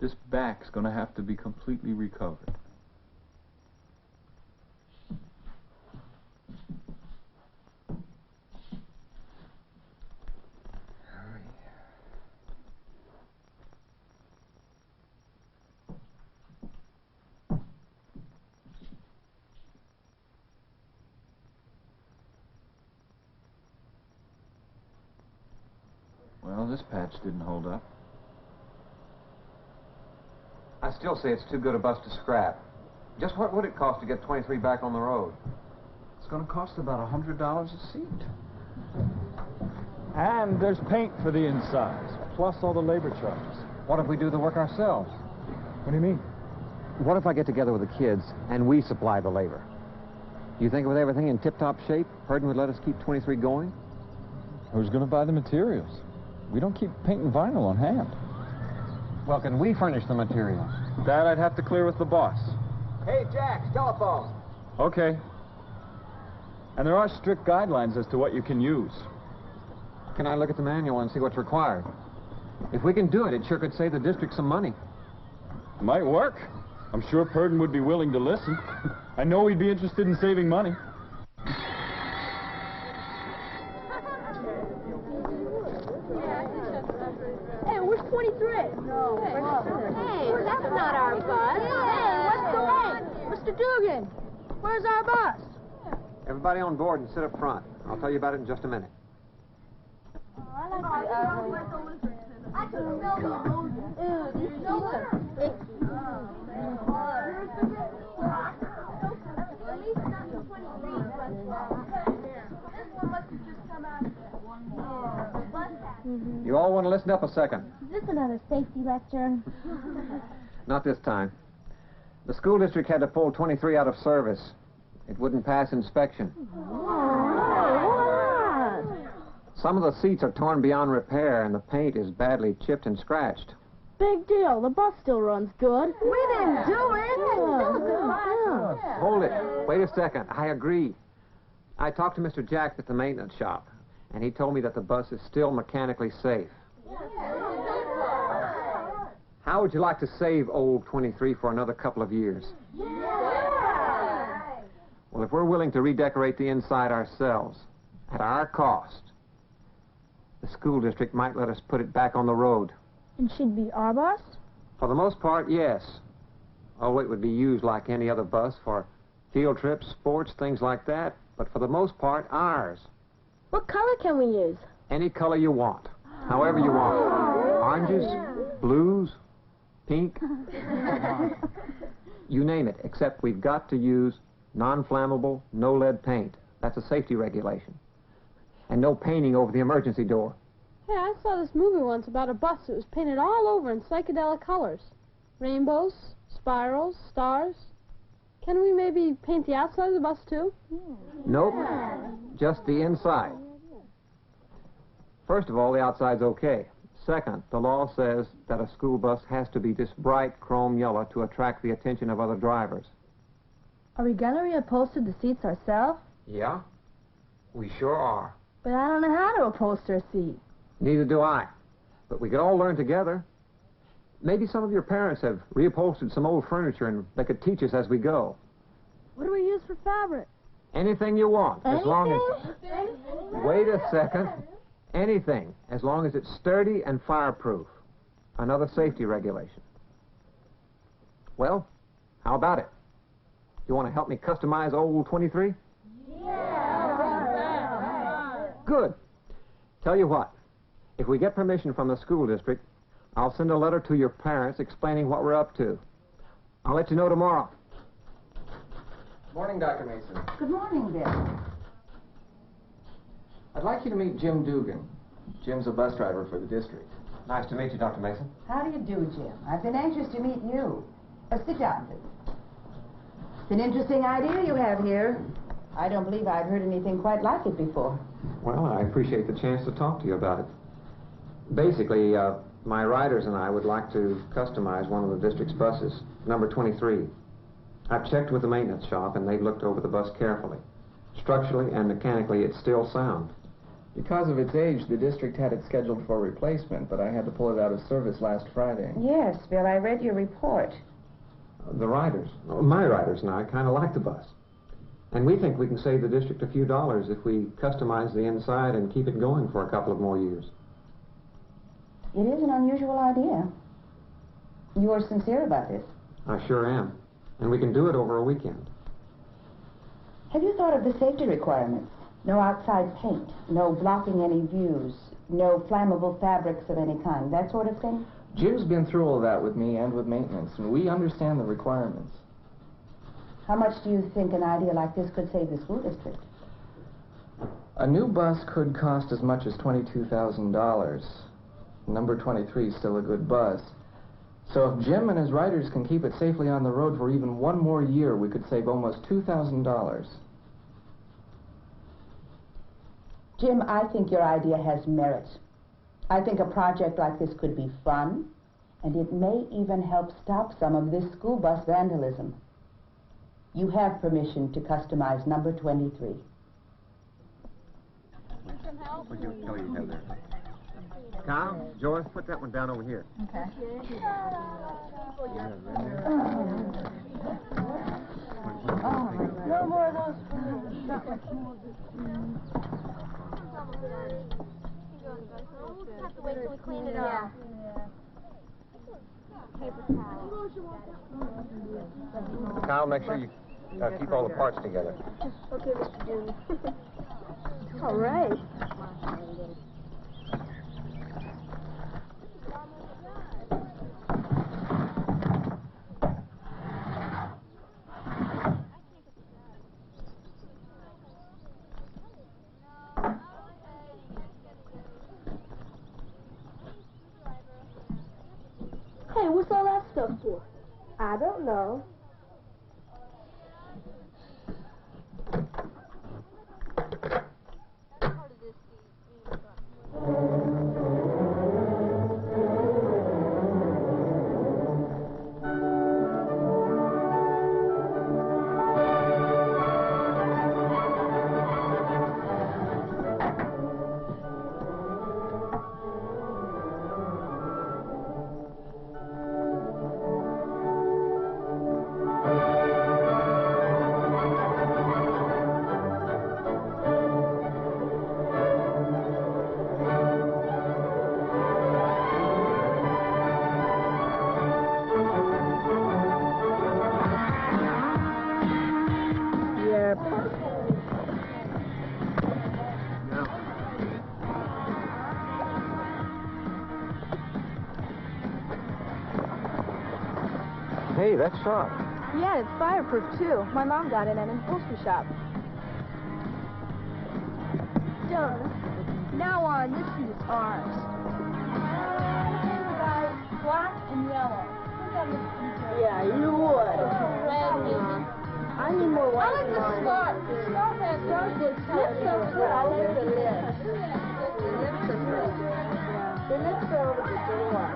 This back's going to have to be completely recovered. Well, this patch didn't hold up. I still say it's too good a bus to scrap. Just what would it cost to get 23 back on the road? It's going to cost about $100 a seat. And there's paint for the insides, plus all the labor charges. What if we do the work ourselves? What do you mean? What if I get together with the kids and we supply the labor? You think with everything in tip-top shape, Purdon would let us keep 23 going? Who's going to buy the materials? We don't keep paint and vinyl on hand. Well, can we furnish the materials? That I'd have to clear with the boss. Hey, Jack, telephone. Okay. And there are strict guidelines as to what you can use. Can I look at the manual and see what's required? If we can do it, it sure could save the district some money. Might work. I'm sure Purdon would be willing to listen. I know he'd be interested in saving money. Hey, where's 23? No. Hey, that's not our bus. Hey, what's the way? Mr. Dugan, where's our bus? Everybody on board and sit up front. I'll tell you about it in just a minute. I can smell the ammonia. Ew, these seats are icky. At least not the 23, but this one must have just come out of that one more. You all want to listen up a second. Is this another safety lecture? Not this time. The school district had to pull 23 out of service. It wouldn't pass inspection. Some of the seats are torn beyond repair, and the paint is badly chipped and scratched. Big deal. The bus still runs good. We didn't do it. Hold it. Wait a second. I agree. I talked to Mr. Jack at the maintenance shop, and he told me that the bus is still mechanically safe. How would you like to save old 23 for another couple of years? Well, if we're willing to redecorate the inside ourselves, at our cost, the school district might let us put it back on the road. And she'd be our bus? For the most part, yes. Oh, it would be used like any other bus for field trips, sports, things like that. But for the most part, ours. What color can we use? Any color you want, however you want. Oranges, blues, pink. You name it, except we've got to use non-flammable, no-lead paint. That's a safety regulation. And no painting over the emergency door. Hey, I saw this movie once about a bus that was painted all over in psychedelic colors. Rainbows, spirals, stars. Can we maybe paint the outside of the bus, too? Nope, just the inside. First of all, the outside's okay. Second, the law says that a school bus has to be this bright chrome yellow to attract the attention of other drivers. Are we gonna reupholster the seats ourselves? Yeah, we sure are. But I don't know how to upholster a seat. Neither do I. But we could all learn together. Maybe some of your parents have reupholstered some old furniture and they could teach us as we go. What do we use for fabric? Anything you want, as long as... Anything? Wait a second. Anything, as long as it's sturdy and fireproof. Another safety regulation. Well, how about it? You want to help me customize old 23? Good. Tell you what, if we get permission from the school district, I'll send a letter to your parents explaining what we're up to. I'll let you know tomorrow. Morning, Dr. Mason. Good morning, Bill. I'd like you to meet Jim Dugan. Jim's a bus driver for the district. Nice to meet you, Dr. Mason. How do you do, Jim? I've been anxious to meet you. Sit down, please. It's an interesting idea you have here. I don't believe I've heard anything quite like it before. Well, I appreciate the chance to talk to you about it. Basically, my riders and I would like to customize one of the district's buses, number 23. I've checked with the maintenance shop, and they've looked over the bus carefully. Structurally and mechanically, it's still sound. Because of its age, the district had it scheduled for replacement, but I had to pull it out of service last Friday. Yes, Bill, I read your report. The riders, my riders and I, kind of like the bus. And we think we can save the district a few dollars if we customize the inside and keep it going for a couple of more years. It is an unusual idea. You are sincere about this. I sure am. And we can do it over a weekend. Have you thought of the safety requirements? No outside paint, no blocking any views, no flammable fabrics of any kind, that sort of thing? Jim's been through all that with me and with maintenance, and we understand the requirements. How much do you think an idea like this could save the school district? A new bus could cost as much as $22,000. Number 23 is still a good bus. So if Jim and his riders can keep it safely on the road for even one more year, we could save almost $2,000. Jim, I think your idea has merit. I think a project like this could be fun, and it may even help stop some of this school bus vandalism. You have permission to customize number 23. What do you have there? Kyle, Joyce, put that one down over here. Okay. No more of those for me. Not much more. We'll have to wait till we clean it up. Paper towel. Kyle, make sure you keep all the parts together. Okay, Mr. Junior. All right. Hey, what's all that stuff for? I don't know. Hey, that's sharp. Yeah, it's fireproof, too. My mom got it at an upholstery shop. Done. Now on, this suit is ours. Black and yellow. Yeah, you would. I need more white. I like the scarf. The scarf has good lips over there. I like the lips. The lips are over the door.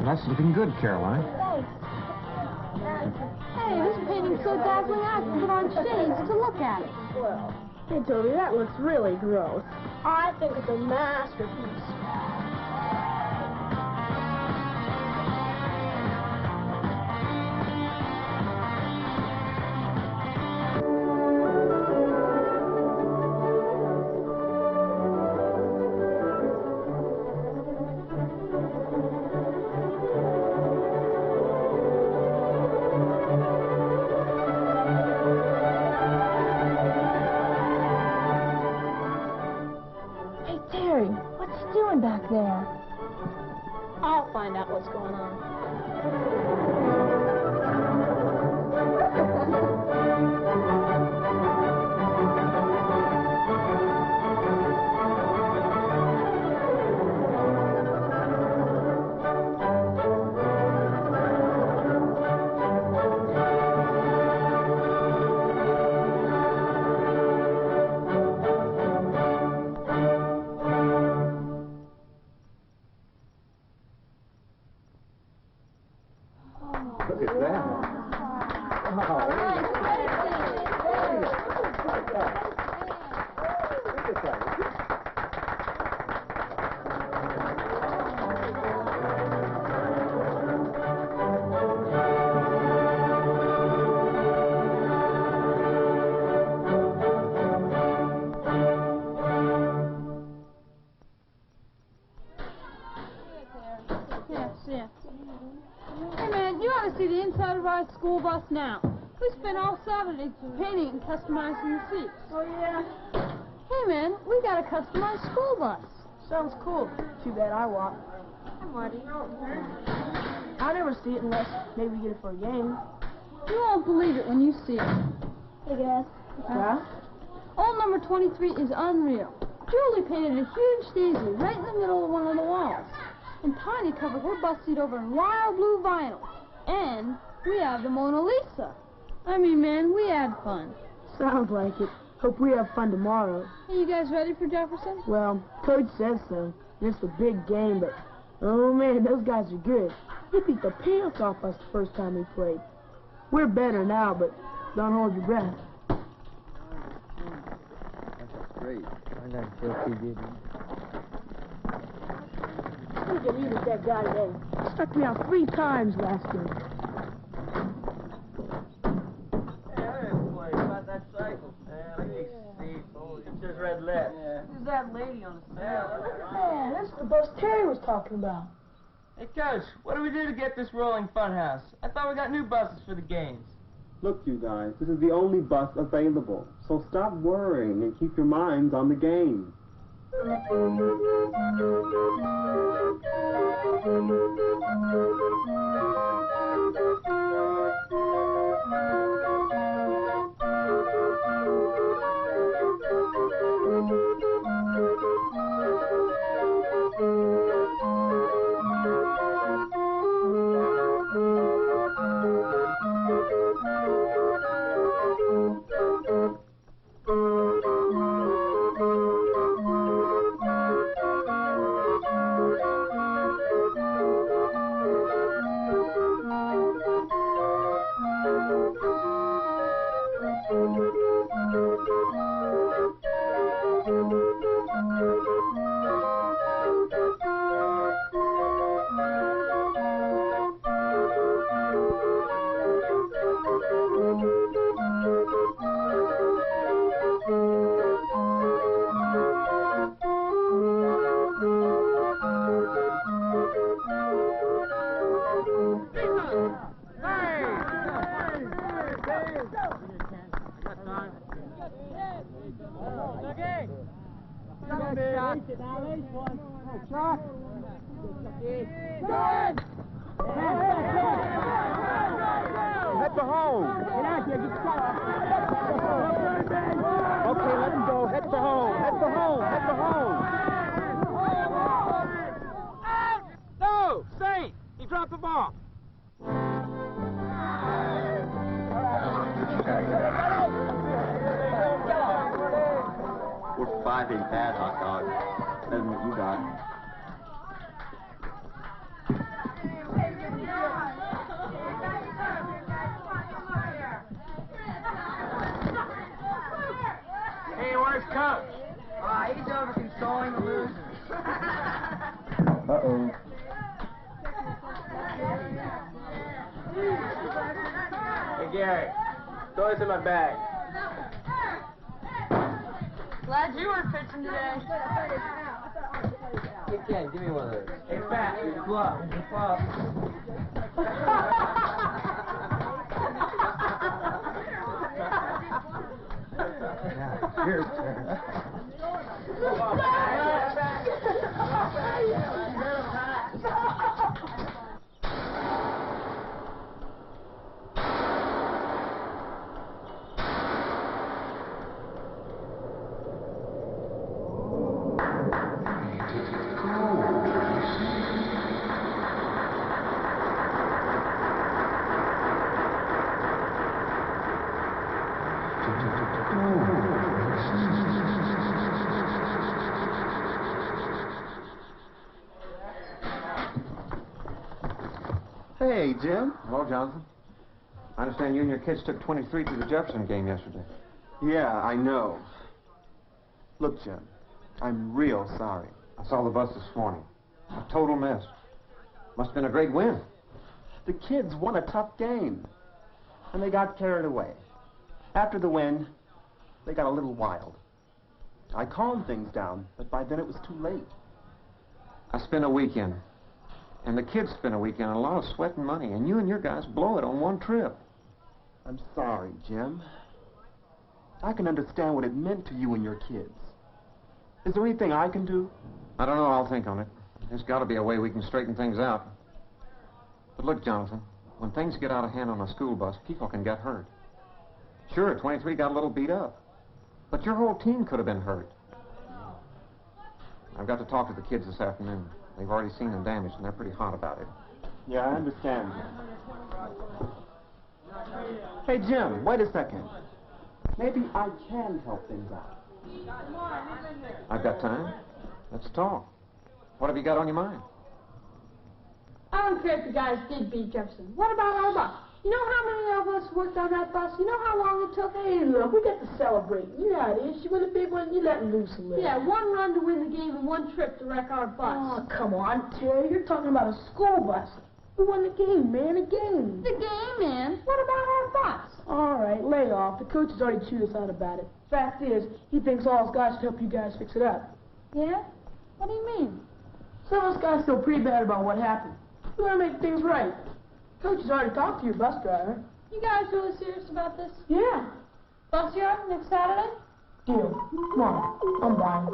That's looking good, Caroline. Hey, this painting's so dazzling I have to put on shades to look at it. Hey, Toby, that looks really gross. I think it's a masterpiece. Hey, Terry, what's he doing back there? I'll find out what's going on. Yes, yeah. Hey, man, you ought to see the inside of our school bus now. We spent all Saturday painting and customizing the seats. Oh, yeah? Hey, man, we got a customized school bus. Sounds cool. Too bad I walk. Hi, Marty. I'll never see it unless maybe we get it for a game. You won't believe it when you see it. Hey, guys. Yeah? Old number 23 is unreal. Julie painted a huge daisy right in the middle of one of the walls. And Tiny covered her bus seat over in royal blue vinyl. And we have the Mona Lisa. I mean, man, we had fun. Sounds like it. Hope we have fun tomorrow. Are you guys ready for Jefferson? Well, Coach says so. It's a big game, but oh man, those guys are good. He beat the pants off us the first time we played. We're better now, but don't hold your breath. That's great. I don't feel too good. We can eat at that guy today. Struck me out 3 times last game. Who's that lady on the side? Man, that's the bus Terry was talking about. Hey, Coach, what do we do to get this rolling funhouse? I thought we got new buses for the games. Look, you guys, this is the only bus available, so stop worrying and keep your minds on the game. Head for home. Okay, let's go. Head for home. Head for home. Head for home. No! Saint! He dropped the ball. We're 5 in bad hot dog. Better than what you got. Hey, where's Coach? He's over consoling the losers. Uh-oh. Hey, Gary. Toys in my bag. Glad you weren't pitching today. Hey, Ken, give me one of those. Hey, Pat, your glove. Your glove. Cheers. Hey, Jim. Hello, Jonathan. I understand you and your kids took 23 to the Jefferson game yesterday. Yeah, I know. Look, Jim, I'm real sorry. I saw the bus this morning. A total mess. Must have been a great win. The kids won a tough game, and they got carried away. After the win, they got a little wild. I calmed things down, but by then it was too late. I spent a weekend And the kids spend a weekend, a lot of sweat and money, and you and your guys blow it on one trip. I'm sorry, Jim. I can understand what it meant to you and your kids. Is there anything I can do? I don't know, I'll think on it. There's got to be a way we can straighten things out. But look, Jonathan, when things get out of hand on a school bus, people can get hurt. Sure, 23 got a little beat up, but your whole team could have been hurt. I've got to talk to the kids this afternoon. They've already seen the damage, and they're pretty hot about it. Yeah, I understand. Hey, Jim, wait a second. Maybe I can help things out. I've got time. Let's talk. What have you got on your mind? I don't care if the guys did beat Jefferson. What about our bus? You know how many of us worked on that bus? You know how long it took? Hey, look, we got to celebrate. You know how it is. You win a big one, you let loose a little. Yeah, one run to win the game and one trip to wreck our bus. Oh, come on, Terry. You're talking about a school bus. We won the game, man, a game. The game, man. What about our bus? All right, lay off. The coach has already chewed us out about it. Fact is, he thinks all his guys should help you guys fix it up. Yeah? What do you mean? Some of us guys feel pretty bad about what happened. We want to make things right. Coach has already talked to your bus driver. You guys really serious about this? Yeah. Bus yard next Saturday? Deal. Come on. I'm buying.